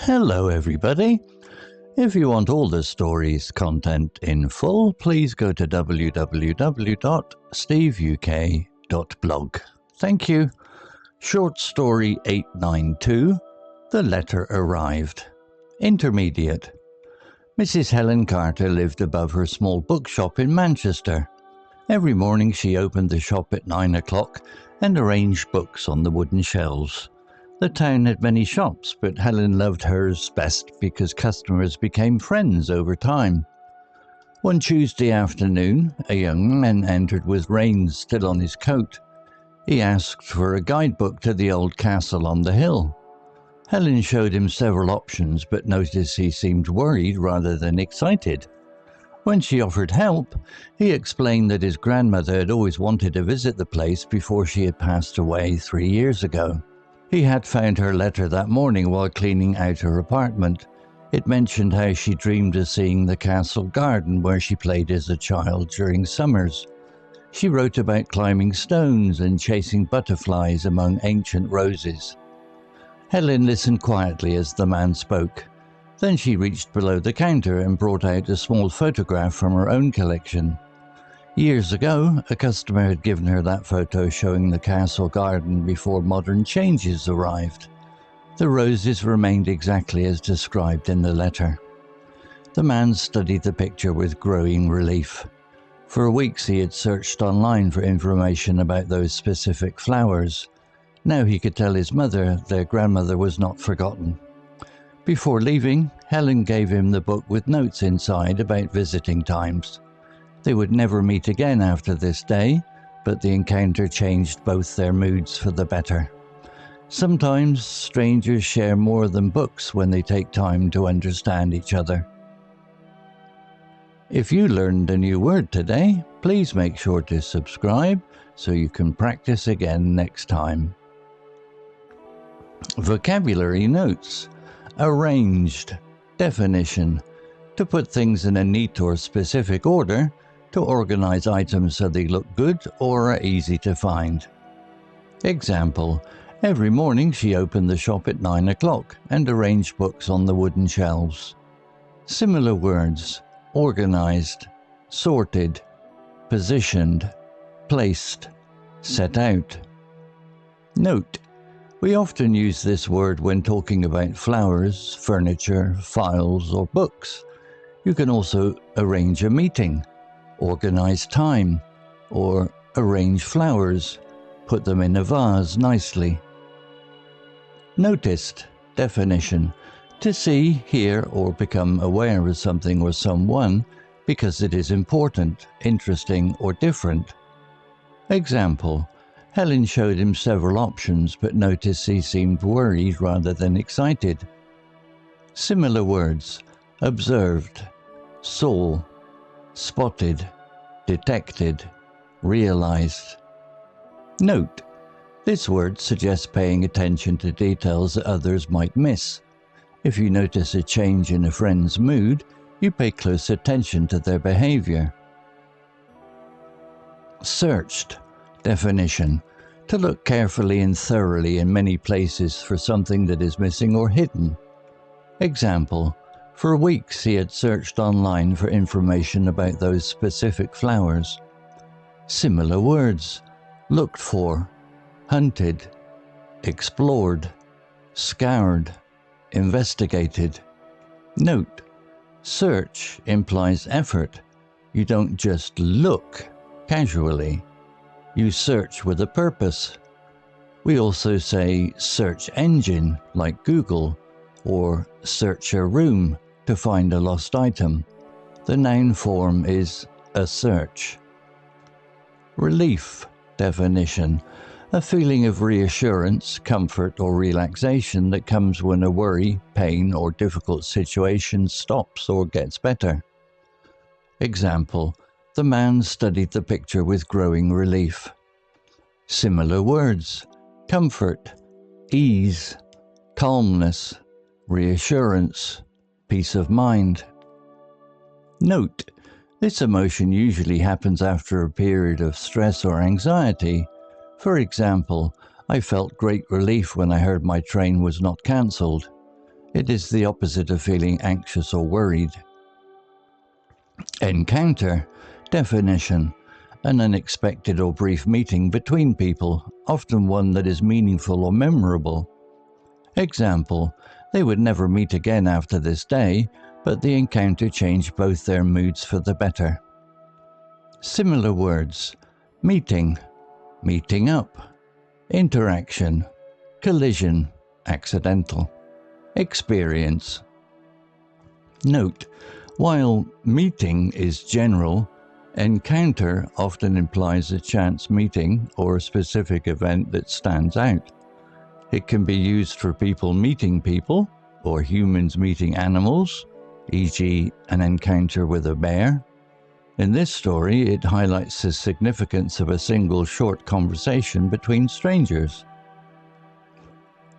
Hello everybody. If you want all the story's content in full, please go to www.steveuk.blog. Thank you. Short story 892, The Letter Arrived. Intermediate. Mrs. Helen Carter lived above her small bookshop in Manchester. Every morning she opened the shop at 9 o'clock and arranged books on the wooden shelves. The town had many shops, but Helen loved hers best because customers became friends over time. One Tuesday afternoon, a young man entered with reins still on his coat. He asked for a guidebook to the old castle on the hill. Helen showed him several options, but noticed he seemed worried rather than excited. When she offered help, he explained that his grandmother had always wanted to visit the place before she had passed away 3 years ago. He had found her letter that morning while cleaning out her apartment. It mentioned how she dreamed of seeing the castle garden where she played as a child during summers. She wrote about climbing stones and chasing butterflies among ancient roses. Helen listened quietly as the man spoke. Then she reached below the counter and brought out a small photograph from her own collection. Years ago, a customer had given her that photo showing the castle garden before modern changes arrived. The roses remained exactly as described in the letter. The man studied the picture with growing relief. For weeks he had searched online for information about those specific flowers. Now he could tell his mother their grandmother was not forgotten. Before leaving, Helen gave him the book with notes inside about visiting times. They would never meet again after this day, but the encounter changed both their moods for the better. Sometimes strangers share more than books when they take time to understand each other. If you learned a new word today, please make sure to subscribe so you can practice again next time. Vocabulary notes. Arranged. Definition. To put things in a neat or specific order, to organize items so they look good or are easy to find. Example, every morning she opened the shop at 9 o'clock and arranged books on the wooden shelves. Similar words, organized, sorted, positioned, placed, set out. Note, we often use this word when talking about flowers, furniture, files, or books. You can also arrange a meeting, organize time, or arrange flowers, put them in a vase nicely. Noticed. Definition. To see, hear, or become aware of something or someone because it is important, interesting, or different. Example. Helen showed him several options but noticed he seemed worried rather than excited. Similar words. Observed, saw, spotted, detected, realized. Note, this word suggests paying attention to details that others might miss. If you notice a change in a friend's mood, you pay close attention to their behavior. Searched. Definition. To look carefully and thoroughly in many places for something that is missing or hidden. Example. For weeks he had searched online for information about those specific flowers. Similar words. Looked for, hunted, explored, scoured, investigated. Note, search implies effort. You don't just look casually. You search with a purpose. We also say search engine like Google or search a room to find a lost item. The noun form is a search. Relief. Definition. A feeling of reassurance, comfort, or relaxation that comes when a worry, pain, or difficult situation stops or gets better. Example. The man studied the picture with growing relief. Similar words. Comfort, ease, calmness, reassurance, peace of mind. Note, this emotion usually happens after a period of stress or anxiety. For example, I felt great relief when I heard my train was not cancelled. It is the opposite of feeling anxious or worried. Encounter. Definition. An unexpected or brief meeting between people, often one that is meaningful or memorable. Example, they would never meet again after this day, but the encounter changed both their moods for the better. Similar words: meeting, meeting up, interaction, collision, accidental, experience. Note, while meeting is general, encounter often implies a chance meeting or a specific event that stands out. It can be used for people meeting people, or humans meeting animals, e.g., an encounter with a bear. In this story, it highlights the significance of a single short conversation between strangers.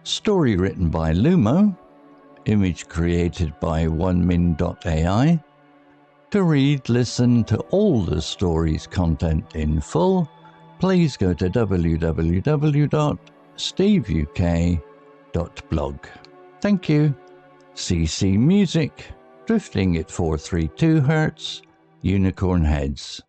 Story written by Lumo. Image created by onemin.ai. To read, listen to all the story's content in full, please go to www.steveuk.blog. Thank you. CC Music, drifting at 432 Hz, Unicorn Heads.